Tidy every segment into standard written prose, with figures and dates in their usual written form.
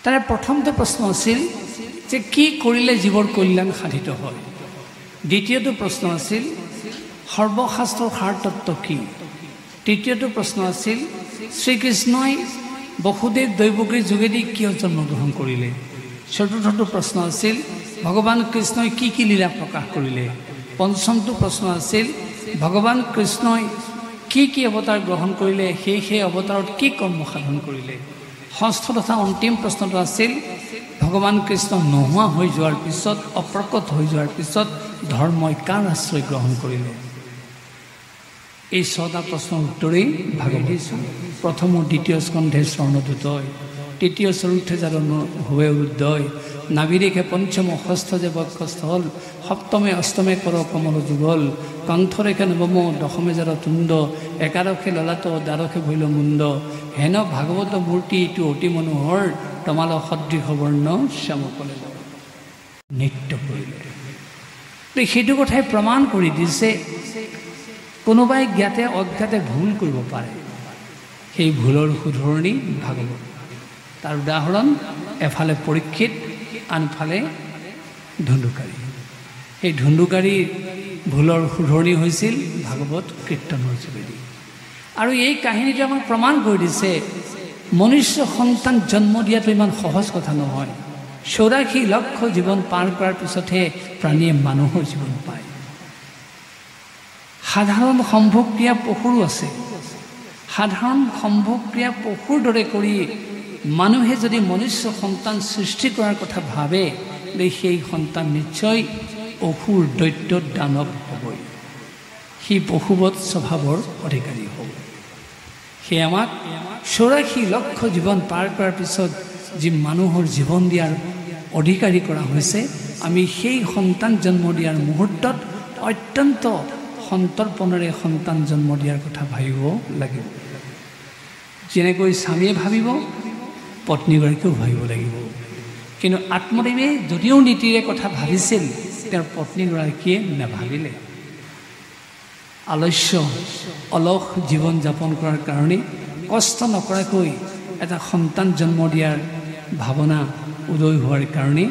তাৰে প্ৰথমটো প্ৰশ্ন আছিল যে কি কৰিলে জীৱৰ কল্যাণ সাধিত হয়। দ্বিতীয়টো প্ৰশ্ন আছিল সৰ্বশাস্ত্ৰৰ সাৰ তত্ত্ব কি। তৃতীয়টো প্ৰশ্ন আছিল শ্ৰীকৃষ্ণই বসুদেৱ দৈৱকীৰ যোগেদি কিয় জন্মগ্ৰহণ কৰিলে। চতুৰ্থটো প্ৰশ্ন আছিল ভগৱান কৃষ্ণই কি কি লীলা প্ৰকাশ কৰিলে। পঞ্চমটো প্ৰশ্ন আছিল ভগৱান কৃষ্ণই কি কি অৱতাৰ গ্ৰহণ কৰিলে, সেই অৱতাৰত কি কৰ্ম সাধন কৰিলে। ষষ্ঠ তথা অন্তিম প্ৰশ্নটো আছিল ভগৱান কৃষ্ণ নোহোৱা হৈ যোৱাৰ পিছত, অপ্ৰকট হৈ যোৱাৰ পিছত ধৰ্মই কাৰ আশ্ৰয় গ্ৰহণ কৰিলে। এই ছটা প্ৰশ্নৰ উত্তৰেই ভাগৱত। প্ৰথম ও দ্বিতীয় স্কন্ধে স্বৰ্ণদূতয়, তৃতীয় চতুৰ্থে যাৰ হুৱে উদয়, নাবিৰেখে পঞ্চম ষষ্ঠ যে বক্ষস্থল, সপ্তমে অষ্টমে কৰ কমল যুগল, কণ্ঠৰেখে নৱম দশমে যাৰ তুণ্ড, একাদশে ললাট দ্বাদশে ভৈল মুণ্ড, হেন ভাগৱত মূৰ্তি ইটো অতি মনোহৰ, তমাল সদৃশ বৰ্ণ শ্যামকলে নৃত্য কৰিলে। সেইটো কথাই প্ৰমাণ কৰি দিছে কোনোবাই জ্ঞাতে অজ্ঞাতে ভুল কৰিব পাৰে, সেই ভুলৰ শুধৰণি ভাগৱত। তাৰ উদাহৰণ এফালে পৰীক্ষিত, আনফালে ধুন্দুকাৰী। সেই ধুন্দুকাৰীৰ ভুলৰ শুধৰণি হৈছিল ভাগৱত কীৰ্তনৰ যোগেদি। আৰু এই কাহিনীটো আমাক প্ৰমাণ কৰি দিছে মনুষ্য সন্তান জন্ম দিয়াটো ইমান সহজ কথা নহয়। 84 লক্ষ জীৱন পাৰ কৰাৰ পিছতহে প্ৰাণীয়ে মানুহৰ জীৱন পায়। সাধাৰণ সম্ভোগক্ৰিয়া পশুৰো আছে। সাধাৰণ সম্ভোগক্ৰিয়া পশুৰ দৰে কৰি মানুহে যদি মনুষ্য সন্তান সৃষ্টি কৰাৰ কথা ভাবে, সেই সন্তান নিশ্চয় অসুৰ দৈত্য দানৱ হ'বই। সি পশুবৎ স্বভাৱৰ অধিকাৰী হ'ব। সেই আমাক 84 লক্ষ জীৱন পাৰ কৰাৰ পিছত যি মানুহৰ জীৱন দিয়াৰ অধিকাৰী কৰা হৈছে, আমি সেই সন্তান জন্ম দিয়াৰ মুহূৰ্তত অত্যন্ত সন্তৰ্পণেৰে সন্তান জন্ম দিয়াৰ কথা ভাবিব লাগিব। যেনেকৈ স্বামীয়ে ভাবিব, পত্নীগৰাকীও ভাবিব লাগিব। কিন্তু আত্মদেৱে যদিও নীতিৰে কথা ভাবিছিল, তেওঁৰ পত্নীগৰাকীয়ে নাভাবিলে। আলস্য অলস জীৱন যাপন কৰাৰ কাৰণে, কষ্ট নকৰাকৈ এটা সন্তান জন্ম দিয়াৰ ভাৱনা উদয় হোৱাৰ কাৰণে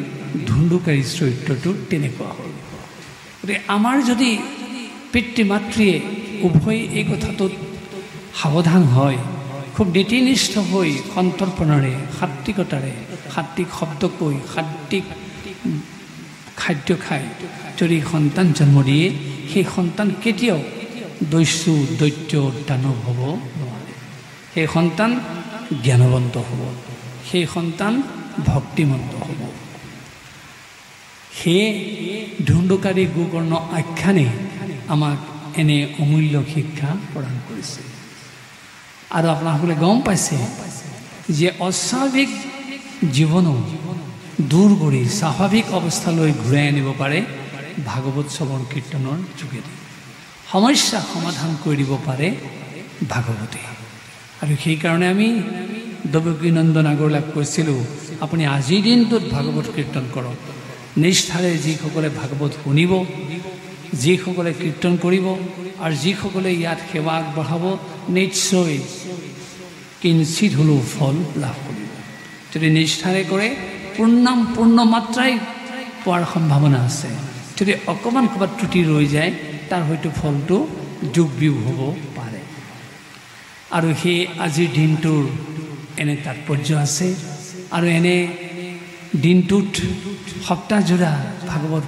ধুন্দুকাৰী চৰিত্ৰটো তেনেকুৱা হ'ল। গতিকে আমাৰ যদি পিতৃ মাতৃয়ে উভয় এই কথাটোত সাৱধান হয়, খুব নীতিনিষ্ঠ হৈ সন্তৰ্পণেৰে, সাত্বিকতাৰে, সাত্বিক শব্দ কৈ, সাত্বিক খাদ্য খাই যদি সন্তান জন্ম দিয়ে, সেই সন্তান কেতিয়াও দস্যু দৈত্য দানৱ হ'ব নোৱাৰে। সেই সন্তান জ্ঞানৱন্ত হ'ব, সেই সন্তান ভক্তিমন্ত হ'ব। সেয়ে ধুন্দুকাৰী গোকৰ্ণ আখ্যানে আমাক এনে অমূল্য শিক্ষা প্ৰদান কৰিছে। আৰু আপোনাসকলে গম পাইছে যে অস্বাভাৱিক জীৱনো দূৰ কৰি স্বাভাৱিক অৱস্থালৈ ঘূৰাই আনিব পাৰে ভাগৱত শ্ৰৱণ কীৰ্তনৰ যোগেদি। সমস্যা সমাধান কৰি দিব পাৰে ভাগৱতে। আৰু সেইকাৰণে আমি দেৱকীনন্দন আগৰৱালাক কৈছিলোঁ, আপুনি আজিৰ দিনটোত ভাগৱত কীৰ্তন কৰক। নিষ্ঠাৰে যিসকলে ভাগৱত শুনিব, যিসকলে কীৰ্তন কৰিব, আৰু যিসকলে ইয়াত সেৱা আগবঢ়াব, নিশ্চয় কিঞ্চিত হ'লেও ফল লাভ কৰিব। যদি নিষ্ঠাৰে কৰে, পূৰ্ণ মাত্ৰাই পোৱাৰ সম্ভাৱনা আছে। যদি অকণমান ক'ৰবাত ত্ৰুটি ৰৈ যায়, তাৰ হয়তো ফলটো যোগ বিয়োগ হ'ব পাৰে। আৰু সেই আজিৰ দিনটোৰ এনে তাৎপৰ্য আছে। আৰু এনে দিনটোত সপ্তাহজোৰা ভাগৱত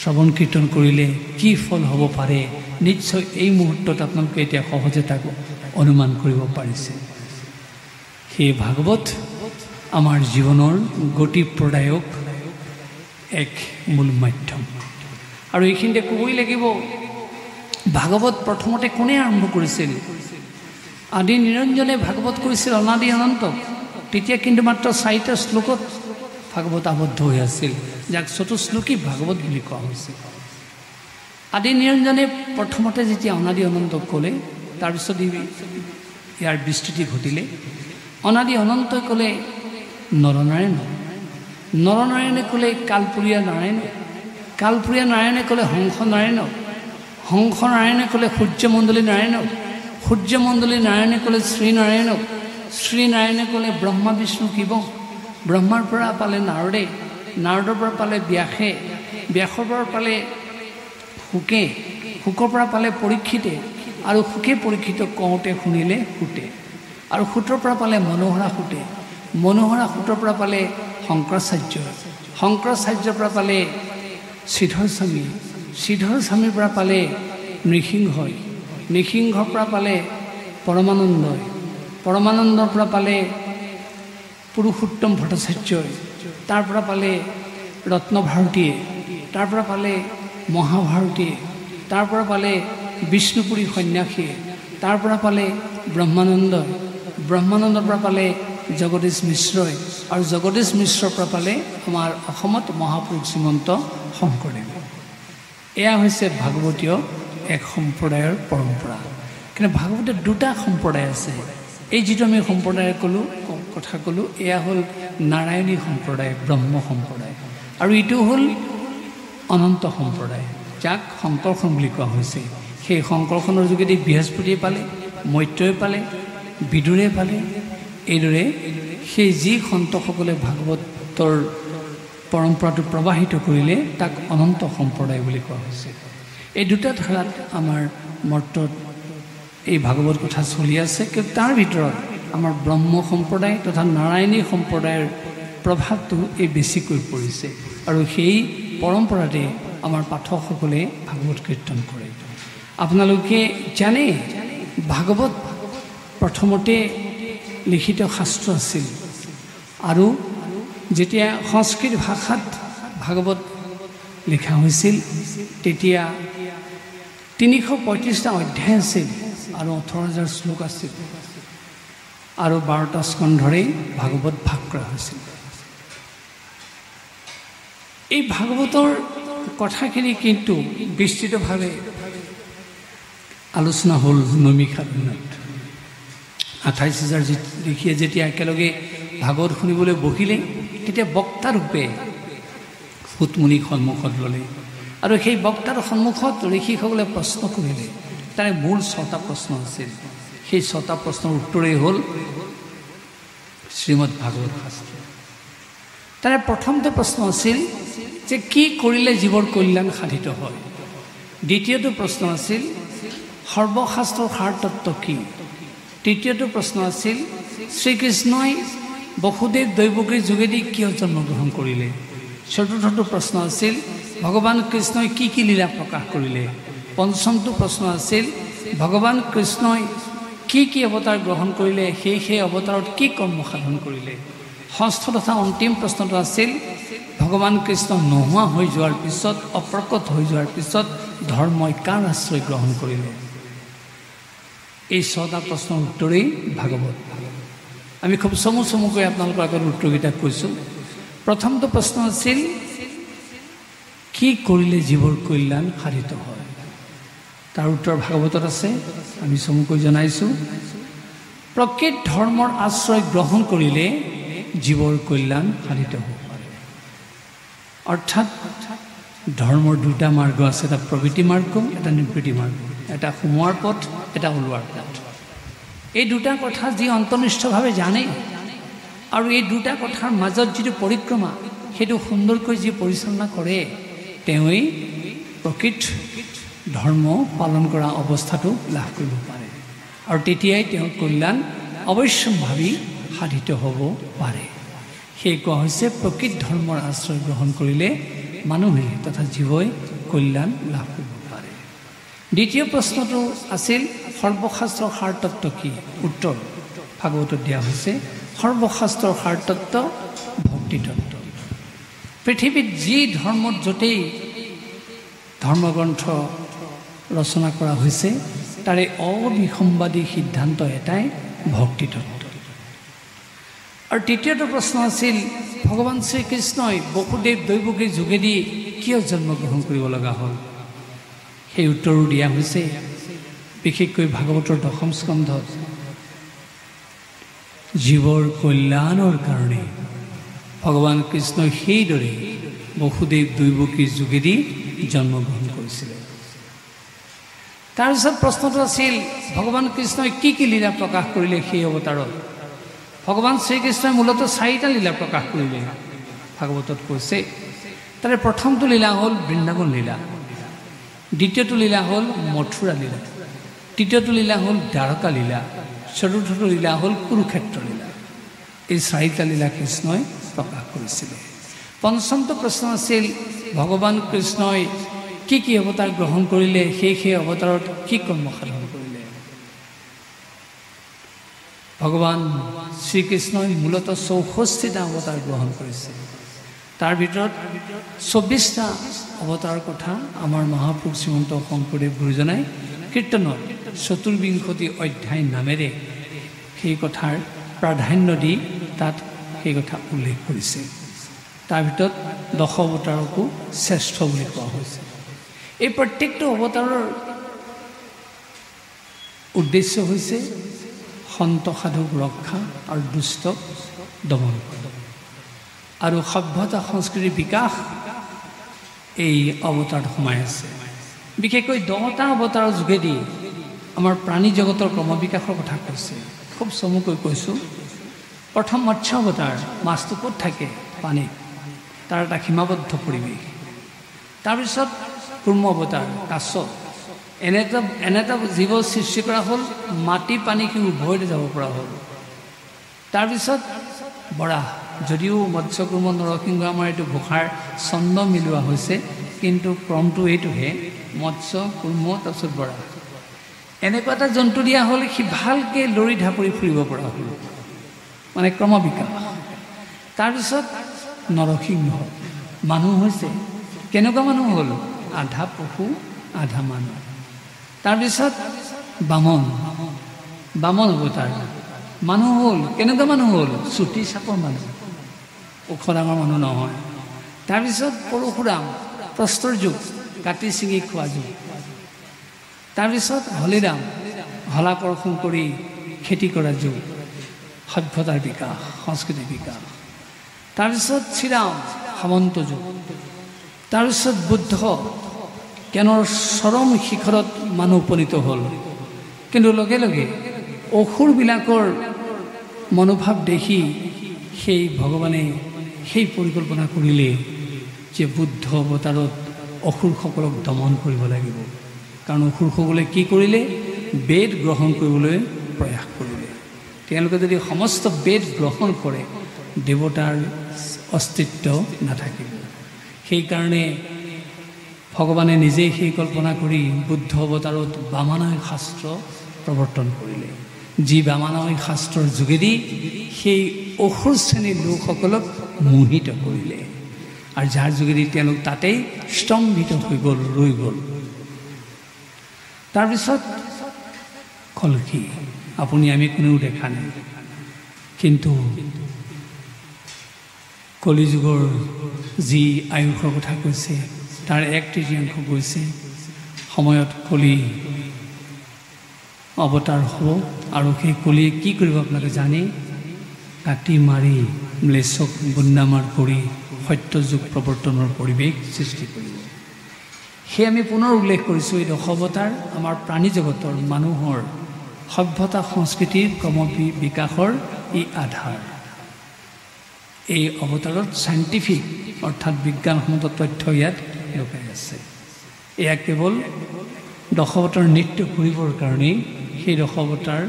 শ্ৰৱণ কীৰ্তন কৰিলে কি ফল হ'ব পাৰে, নিশ্চয় এই মুহূৰ্তত আপোনালোকে এতিয়া সহজে তাক অনুমান কৰিব পাৰিছে। সেই ভাগৱত আমাৰ জীৱনৰ গতি প্ৰদায়ক এক মূল মাধ্যম। আৰু এইখিনিতে ক'বই লাগিব, ভাগৱত প্ৰথমতে কোনে আৰম্ভ কৰিছিল? আদি নিৰঞ্জনে ভাগৱত কৰিছিল অনাদি অনন্ত। তেতিয়া কিন্তু মাত্ৰ 4টা শ্লোকত ভাগৱত আবদ্ধ হৈ আছিল, যাক চতুশ্লোকী ভাগৱত বুলি কোৱা হৈছিল। আদি নিৰঞ্জনে প্ৰথমতে যেতিয়া অনাদি অনন্ত ক'লে, তাৰপিছত ইয়াৰ বিস্তৃতি ঘটিলে। অনাদি অনন্তই ক'লে নৰনাৰায়ণ, নৰনাৰায়ণে ক'লে কালপুৰীয়া নাৰায়ণ, কালপুৰীয়া নাৰায়ণে ক'লে হংস নাৰায়ণ, হংস নাৰায়ণে ক'লে সূৰ্যমণ্ডলী নাৰায়ণক, সূৰ্যমণ্ডলী নাৰায়ণে ক'লে শ্ৰীনাৰায়ণক, শ্ৰীনাৰায়ণে ক'লে ব্ৰহ্মা বিষ্ণু শিৱ, ব্ৰহ্মাৰ পৰা পালে নাৰদে, নাৰদৰ পৰা পালে ব্যাসে, ব্যাসৰ পৰা পালে শুকে, শুকৰ পৰা পালে পৰীক্ষিতে, আৰু শুকে পৰীক্ষিতক কওঁতে শুনিলে সুতে, আৰু সুতৰ পৰা পালে মনোহৰা সুতে, মনোহৰা সুতৰ পৰা পালে শংকৰাচাৰ্য, শংকৰাচাৰ্যৰ পৰা পালে শ্ৰীধৰ স্বামী, শ্ৰীধৰ স্বামীৰ পৰা পালে নৃসিংহই, নৃসিংহৰ পৰা পালে পৰমানন্দই, পৰমানন্দৰ পৰা পালে পুৰুষোত্তম ভট্টাচাৰ্যই, তাৰ পৰা পালে ৰত্নভাৰতীয়ে, তাৰ পৰা পালে মহাভাৰতীয়ে, তাৰ পৰা পালে বিষ্ণুপুৰী সন্যাসীয়ে, তাৰ পৰা পালে ব্ৰহ্মানন্দই, ব্ৰহ্মানন্দৰ পৰা পালে জগদীশ মিশ্ৰই, আৰু জগদীশ মিশ্ৰৰ পৰা পালে আমাৰ অসমত মহাপুৰুষ শ্ৰীমন্ত শংকৰদেৱ। এয়া হৈছে ভাগৱতীয় এক সম্প্ৰদায়ৰ পৰম্পৰা। কিন্তু ভাগৱতৰ দুটা সম্প্ৰদায় আছে। এই যিটো আমি সম্প্ৰদায় কথা ক'লোঁ, এয়া হ'ল নাৰায়ণী সম্প্ৰদায়, ব্ৰহ্ম সম্প্ৰদায়, আৰু ইটো হ'ল অনন্ত সম্প্ৰদায়, যাক শংকৰখন বুলি কোৱা হৈছে। সেই শংকৰখনৰ যোগেদি বৃহস্পতিয়ে পালে, মৈত্ৰই পালে, বিদুৰে পালে। এইদৰে সেই যি সন্তসকলে ভাগৱতৰ পৰম্পৰাটো প্ৰবাহিত কৰিলে তাক অনন্ত সম্প্ৰদায় বুলি কোৱা হৈছে। এই দুটা ধাৰাত আমাৰ মৰ্তত এই ভাগৱত কথা চলি আছে। কিন্তু তাৰ ভিতৰত আমাৰ ব্ৰহ্ম সম্প্ৰদায় তথা নাৰায়ণী সম্প্ৰদায়ৰ প্ৰভাৱটো এই বেছিকৈ পৰিছে, আৰু সেই পৰম্পৰাতে আমাৰ পাঠকসকলে ভাগৱত কীৰ্তন কৰে। আপোনালোকে জানে ভাগৱত প্ৰথমতে লিখিত শাস্ত্ৰ আছিল, আৰু যেতিয়া সংস্কৃত ভাষাত ভাগৱত লিখা হৈছিল তেতিয়া 335টা অধ্যায় আছিল আৰু 18,000 শ্লোক আছিল, আৰু 12টা স্কন্ধৰেই ভাগৱত ভাগ কৰা হৈছিল। এই ভাগৱতৰ কথাখিনি কিন্তু বিস্তৃতভাৱে আলোচনা হ'ল নৈমিষা দিনত। 28,000 ঋষিয়ে যেতিয়া একেলগে ভাগৱত শুনিবলৈ বহিলে তেতিয়া বক্তাৰূপে সুতমুনিক সন্মুখত ল'লে, আৰু সেই বক্তাৰ সন্মুখত ঋষিসকলে প্ৰশ্ন কৰিলে। তাৰে মূল 6টা প্ৰশ্ন আছিল। সেই 6টা প্ৰশ্নৰ উত্তৰেই হ'ল শ্ৰীমদ ভাগৱত শাস্ত্ৰ। তাৰে প্ৰথমটো প্ৰশ্ন আছিল যে কি কৰিলে জীৱৰ কল্যাণ সাধিত হয়। দ্বিতীয়টো প্ৰশ্ন আছিল সৰ্বশাস্ত্ৰৰ সাৰতত্ত্ব কি। তৃতীয়টো প্ৰশ্ন আছিল শ্ৰীকৃষ্ণই বসুদেৱ দৈৱকীৰ যোগেদি কিয় জন্মগ্ৰহণ কৰিলে। চতুৰ্থটো প্ৰশ্ন আছিল ভগৱান কৃষ্ণই কি কি লীলা প্ৰকাশ কৰিলে। পঞ্চমটো প্ৰশ্ন আছিল ভগৱান কৃষ্ণই কি কি অৱতাৰ গ্ৰহণ কৰিলে, সেই অৱতাৰত কি কৰ্ম সাধন কৰিলে। ষষ্ঠ তথা অন্তিম প্ৰশ্নটো আছিল ভগৱান কৃষ্ণ নোহোৱা হৈ যোৱাৰ পিছত, অপ্ৰকট হৈ যোৱাৰ পিছত ধৰ্মই কাৰ আশ্ৰয় গ্ৰহণ কৰিলে। এই 6টা প্ৰশ্নৰ উত্তৰেই ভাগৱত। আমি খুব চমুকৈ আপোনালোকৰ আগত উত্তৰকেইটা কৈছোঁ। প্ৰথমটো প্ৰশ্ন আছিল কি কৰিলে জীৱৰ কল্যাণ সাধিত হয়। তাৰ উত্তৰ ভাগৱতত আছে, আমি চমুকৈ জনাইছোঁ। প্ৰকৃত ধৰ্মৰ আশ্ৰয় গ্ৰহণ কৰিলে জীৱৰ কল্যাণ সাধিত হ'ব পাৰে। অৰ্থাৎ ধৰ্মৰ দুটা মাৰ্গ আছে, এটা প্ৰবৃত্তি মাৰ্গ, এটা নিবৃত্তি মাৰ্গ, এটা সোমোৱাৰ পথ, এটা ওলোৱাৰ পথ। এই দুটা কথা যি অন্তৰ্নিষ্ঠভাৱে জানে আৰু এই দুটা কথাৰ মাজত যিটো পৰিক্ৰমা সেইটো সুন্দৰকৈ যি পৰিচালনা কৰে, তেওঁই প্ৰকৃত ধৰ্ম পালন কৰা অৱস্থাটো লাভ কৰিব পাৰে, আৰু তেতিয়াই তেওঁৰ কল্যাণ অৱশ্যম্ভাৱী সাধিত হ'ব পাৰে। সেই কোৱা হৈছে প্ৰকৃত ধৰ্মৰ আশ্ৰয় গ্ৰহণ কৰিলে মানুহে তথা জীৱই কল্যাণ লাভ কৰিব পাৰে। দ্বিতীয় প্ৰশ্নটো আছিল সৰ্বশাস্ত্ৰৰ সাৰতত্ত্ব কি। উত্তৰ ভাগৱতত দিয়া হৈছে সৰ্বশাস্ত্ৰৰ সাৰতত্ত্ব ভক্তিতত্ত্ব। পৃথিৱীত যি ধৰ্মত য'তেই ধৰ্মগ্ৰন্থ ৰচনা কৰা হৈছে তাৰে অবিসম্বাদী সিদ্ধান্ত এটাই ভক্তিতত্ত্ব। আৰু তৃতীয়টো প্ৰশ্ন আছিল ভগৱান শ্ৰীকৃষ্ণই বসুদেৱ দৈৱকীৰ যোগেদি কিয় জন্মগ্ৰহণ কৰিব লগা হ'ল। সেই উত্তৰো দিয়া হৈছে বিশেষকৈ ভাগৱতৰ 10ম স্কন্ধত। জীৱৰ কল্যাণৰ কাৰণে ভগৱান কৃষ্ণই সেইদৰে বসুদেৱ দৈৱকীৰ যোগেদি জন্মগ্ৰহণ কৰিছিলে। তাৰপিছত প্ৰশ্নটো আছিল ভগৱান কৃষ্ণই কি কি লীলা প্ৰকাশ কৰিলে সেই অৱতাৰত। ভগৱান শ্ৰীকৃষ্ণই মূলত 4টা লীলা প্ৰকাশ কৰিলে ভাগৱতত কৈছে। তাৰে প্ৰথমটো লীলা হ'ল বৃন্দাবন লীলা, দ্বিতীয়টো লীলা হ'ল মথুৰা লীলা, তৃতীয়টো লীলা হ'ল দ্বাৰকা লীলা, চতুৰ্থটো লীলা হ'ল কুৰুক্ষেত্ৰ লীলা। এই 4টা লীলা কৃষ্ণই প্ৰকাশ কৰিছিলে। পঞ্চমটো প্ৰশ্ন আছিল ভগৱান কৃষ্ণই কি কি অৱতাৰ গ্ৰহণ কৰিলে, সেই অৱতাৰত কি কৰ্ম সাধন কৰিলে। ভগৱান শ্ৰীকৃষ্ণই মূলত 64টা অৱতাৰ গ্ৰহণ কৰিছে। তাৰ ভিতৰত 24টা অৱতাৰৰ কথা আমাৰ মহাপুৰুষ শ্ৰীমন্ত শংকৰদেৱ গুৰুজনাই কীৰ্তনত চতুৰ্বিংশতি অধ্যায় নামেৰে সেই কথাৰ প্ৰাধান্য দি তাত সেই কথা উল্লেখ কৰিছে। তাৰ ভিতৰত 10 অৱতাৰকো শ্ৰেষ্ঠ বুলি কোৱা হৈছে। এই প্ৰত্যেকটো অৱতাৰৰ উদ্দেশ্য হৈছে সন্ত সাধুক ৰক্ষা আৰু দুষ্টক দমন কৰা আৰু সভ্যতা সংস্কৃতিৰ বিকাশ এই অৱতাৰত সোমাই আছে। বিশেষকৈ 10টা অৱতাৰৰ যোগেদি আমাৰ প্ৰাণী জগতৰ ক্ৰমবিকাশৰ কথা কৈছে। খুব চমুকৈ কৈছোঁ, প্ৰথম মৎস্য অৱতাৰ, মাছটো ক'ত থাকে? পানীত, তাৰ এটা সীমাবদ্ধ পৰিৱেশ। তাৰপিছত কুৰ্ম অৱতাৰ, কাছ, এনে এটা জীৱ সৃষ্টি কৰা হ'ল, মাটি পানী সি উভয়তে যাব পৰা হ'ল। তাৰপিছত বৰাহ, যদিও মৎস্য কুৰ্ম নৰসিংহ আমাৰ এইটো ঘোষাৰ ছন্দ মিলোৱা হৈছে, কিন্তু ক্ৰমটো এইটোহে, মৎস্য কুৰ্ম তাৰপিছত বৰাহ। এনেকুৱা এটা জন্তু দিয়া হ'ল, সি ভালকৈ লৰি ঢাপৰি ফুৰিব পৰা হ'ল, মানে ক্ৰমবিকাশ। তাৰপিছত নৰসিংহ, মানুহ হৈছে। কেনেকুৱা মানুহ হ'ল? আধা পশু আধা মানুহ। তাৰপিছত বামন অৱতাৰ, মানুহ হ'ল। কেনেকুৱা মানুহ হ'ল? চুটি চাপৰ মানুহ, ওখ ডাঙৰ মানুহ নহয়। তাৰপিছত পৰশুৰাম, প্ৰস্তৰ যুগ, কাটি ছিঙি খোৱা যুগ। তাৰপিছত হলিৰাম, হলাকৰ্ষণ কৰি খেতি কৰা যুগ, সভ্যতাৰ বিকাশ, সংস্কৃতিৰ বিকাশ। তাৰপিছত শ্ৰীৰাম, সামন্ত যুগ। তাৰপিছত বুদ্ধ, জ্ঞানৰ চৰম শিখৰত মানুহ উপনীত হ'ল। কিন্তু লগে লগে অসুৰবিলাকৰ মনোভাৱ দেখি সেই ভগৱানে সেই পৰিকল্পনা কৰিলে যে বুদ্ধ অৱতাৰত অসুৰসকলক দমন কৰিব লাগিব। কাৰণ অসুৰসকলে কি কৰিলে? বেদ গ্ৰহণ কৰিবলৈ প্ৰয়াস কৰিলে। তেওঁলোকে যদি সমস্ত বেদ গ্ৰহণ কৰে, দেৱতাৰ অস্তিত্ব নাথাকিব। সেইকাৰণে ভগৱানে নিজেই সেই কল্পনা কৰি বুদ্ধ অৱতাৰত বামানয় শাস্ত্ৰ প্ৰৱৰ্তন কৰিলে, যি বামানয় শাস্ত্ৰৰ যোগেদি সেই অসুৰ শ্ৰেণীৰ লোকসকলক মোহিত কৰিলে, আৰু যাৰ যোগেদি তেওঁলোক তাতেই স্তম্ভিত হৈ গ'ল, ৰৈ গ'ল। তাৰপিছত কল্কি, আপুনি আমি কোনেও দেখা নাই, কিন্তু কলিযুগৰ যি আয়ুসৰ কথা কৈছে তাৰ 1/3 গৈছে। সময়ত কলি অৱতাৰ হ'ব, আৰু সেই কলিয়ে কি কৰিব আপোনালোকে জানে? কাটি মাৰি ম্লেচ্ছক গুণ্ডামাৰ কৰি সত্যযুগ প্ৰৱৰ্তনৰ পৰিৱেশ সৃষ্টি কৰিব। সেই আমি পুনৰ উল্লেখ কৰিছোঁ, এই 10 অৱতাৰ আমাৰ প্ৰাণী জগতৰ মানুহৰ সভ্যতা সংস্কৃতিৰ ক্ৰম বিকাশৰ ই আধাৰ। এই অৱতাৰত চাইণ্টিফিক অৰ্থাৎ বিজ্ঞানসন্মত তথ্য ইয়াত লুকাই আছে। এয়া কেৱল 10 অৱতাৰ নৃত্য কৰিবৰ কাৰণেই সেই 10 অৱতাৰ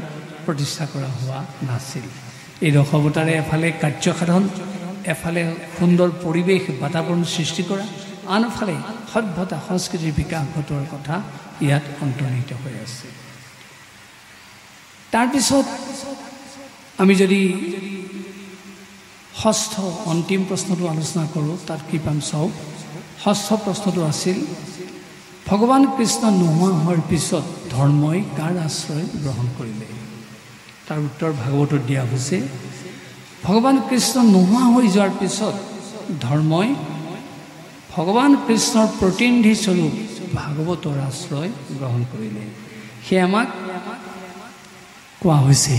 প্ৰতিষ্ঠা কৰা হোৱা নাছিল। এই 10 অৱতাৰে এফালে কাৰ্যসাধন, এফালে সুন্দৰ পৰিৱেশ বাতাবৰণ সৃষ্টি কৰা, আনফালে সভ্যতা সংস্কৃতিৰ বিকাশ ঘটোৱাৰ কথা ইয়াত অন্তৰ্নিহিত হৈ আছে। তাৰপিছত আমি যদি ষষ্ঠ অন্তিম প্ৰশ্নটো আলোচনা কৰোঁ, তাত কি পাম চাওক। ষষ্ঠ প্ৰশ্নটো আছিল, ভগৱান কৃষ্ণ নোহোৱা হোৱাৰ পিছত ধৰ্মই কাৰ আশ্ৰয় গ্ৰহণ কৰিলে? তাৰ উত্তৰ ভাগৱতত দিয়া হৈছে, ভগৱান কৃষ্ণ নোহোৱা হৈ যোৱাৰ পিছত ধৰ্মই ভগৱান কৃষ্ণৰ প্ৰতিনিধি স্বৰূপ ভাগৱতৰ আশ্ৰয় গ্ৰহণ কৰিলে। সেয়ে আমাক কোৱা হৈছে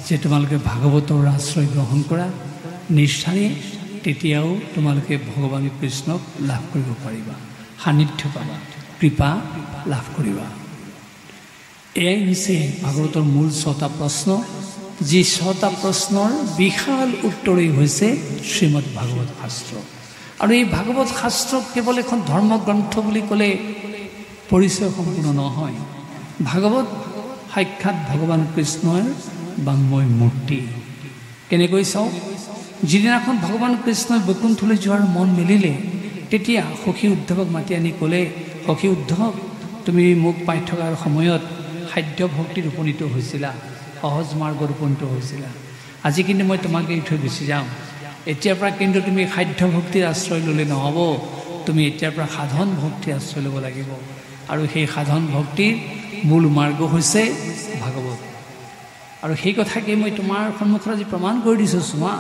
যে তোমালোকে ভাগৱতৰ আশ্ৰয় গ্ৰহণ কৰা, নিষ্ঠাৰে তেতিয়াও তোমালোকে ভগৱান কৃষ্ণক লাভ কৰিব পাৰিবা, সান্নিধ্য পাবা, কৃপা লাভ কৰিবা। এয়াই হৈছে ভাগৱতৰ মূল 6টা প্ৰশ্ন, যি 6টা প্ৰশ্নৰ বিশাল উত্তৰেই হৈছে শ্ৰীমদ ভাগৱত শাস্ত্ৰ। আৰু এই ভাগৱত শাস্ত্ৰ কেৱল এখন ধৰ্মগ্ৰন্থ বুলি ক'লে পৰিচয় সম্পূৰ্ণ নহয়। ভাগৱত সাক্ষাৎ ভগৱান কৃষ্ণৰ বাংময় মূৰ্তি। কেনেকৈ চাওক, যিদিনাখন ভগৱান কৃষ্ণই বৈকুণ্ঠলৈ যোৱাৰ মন মেলিলে, তেতিয়া সখী উদ্ধৱক মাতি আনি ক'লে, সখী উদ্ধৱ, তুমি মোক পাই থকাৰ সময়ত খাদ্য ভক্তিত উপনীত হৈছিলা, সহজ মাৰ্গত উপনীত হৈছিলা। আজি কিন্তু মই তোমাক এৰি থৈ গুচি যাম। এতিয়াৰ পৰা কিন্তু তুমি খাদ্য ভক্তিৰ আশ্ৰয় ল'লে নহ'ব, তুমি এতিয়াৰ পৰা সাধন ভক্তিৰ আশ্ৰয় ল'ব লাগিব। আৰু সেই সাধন ভক্তিৰ মূল মাৰ্গ হৈছে ভাগৱত। আৰু সেই কথাকে মই তোমাৰ সন্মুখত আজি প্ৰমাণ কৰি দিছোঁ চোৱা।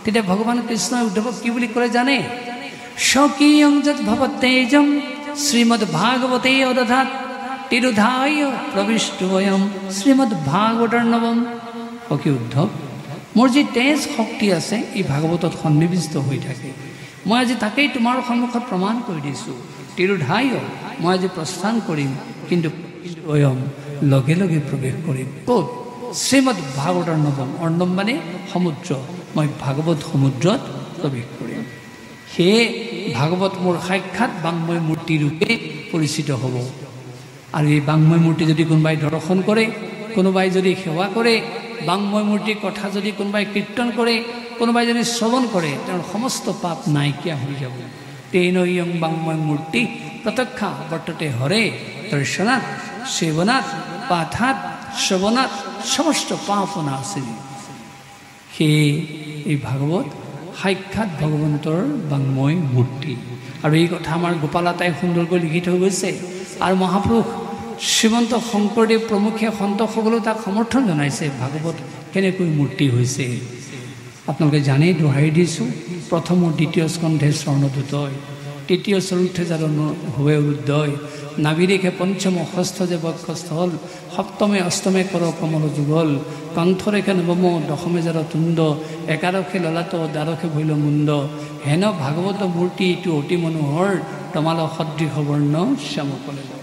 তেতিয়া ভগৱান কৃষ্ণই উদ্ধৱক কি বুলি ক'লে জানে? স্বকীয়ং যৎ ভৱতেজম শ্ৰীমদ ভাগৱতে অদধাত তিৰোধায় প্ৰবিষ্টয়ম শ্ৰীমদ ভাগৱতৰ নৱম। সখী উদ্ধৱ, মোৰ যি তেজ শক্তি আছে এই ভাগৱতত সন্নিৱিষ্ট হৈ থাকে। মই আজি তাকেই তোমাৰ সন্মুখত প্ৰমাণ কৰি দিছোঁ। তিৰোধায় মই আজি প্ৰস্থান কৰিম, কিন্তু স্বয়ং লগে লগে প্ৰৱেশ কৰিম। ক'ত? শ্ৰীমদ ভাগৱতৰ নৱম। অৰ্ণৱ মানে সমুদ্ৰ। মই ভাগৱত সমুদ্ৰত প্ৰৱেশ কৰিম। সেয়ে ভাগৱত মোৰ সাক্ষাৎ বাংময় মূৰ্তি ৰূপে পৰিচিত হ'ব। আৰু এই বাংময় মূৰ্তি যদি কোনোবাই দৰ্শন কৰে, কোনোবাই যদি সেৱা কৰে, বাংময় মূৰ্তিৰ কথা যদি কোনোবাই কীৰ্তন কৰে, কোনোবাই যদি শ্ৰৱণ কৰে, তেওঁৰ সমস্ত পাপ নাইকিয়া হৈ যাব। তেনৈয়ং বাংময় মূৰ্তি প্ৰত্যক্ষা বৰ্ততে হৰে দৰ্শনাৎ সেৱনাৎ পাঠাৎ শ্ৰৱণাৎ সমস্ত পাপনাশিনী। সেয়ে এই ভাগৱত সাক্ষাৎ ভগৱন্তৰ বাংময় মূৰ্তি। আৰু এই কথা আমাৰ গোপালাতাই সুন্দৰকৈ লিখি থৈ গৈছে। আৰু মহাপুৰুষ শ্ৰীমন্ত শংকৰদেৱ প্ৰমুখে সন্তসকলেও তাক সমৰ্থন জনাইছে। ভাগৱত কেনেকৈ মূৰ্তি হৈছে আপোনালোকে জানেই, দোহাৰি দিছোঁ। প্ৰথম দ্বিতীয় স্কন্ধে স্বৰ্ণদূতয়, তৃতীয় চতুৰ্থে যাৰ হুৱে উদয়, নাবিৰেখে পঞ্চম ষষ্ঠ যে বক্ষস্থল, সপ্তমে অষ্টমে কৰ কমল যুগল, কণ্ঠৰেখে নৱম দশমে যাৰ তুণ্ড, একাদশে ললাট দ্বাদশে ভৈল মুণ্ড, হেন ভাগৱত মূৰ্তি এইটো অতি মনোহৰ, তমাল সদৃশ বৰ্ণ শ্যামকলে।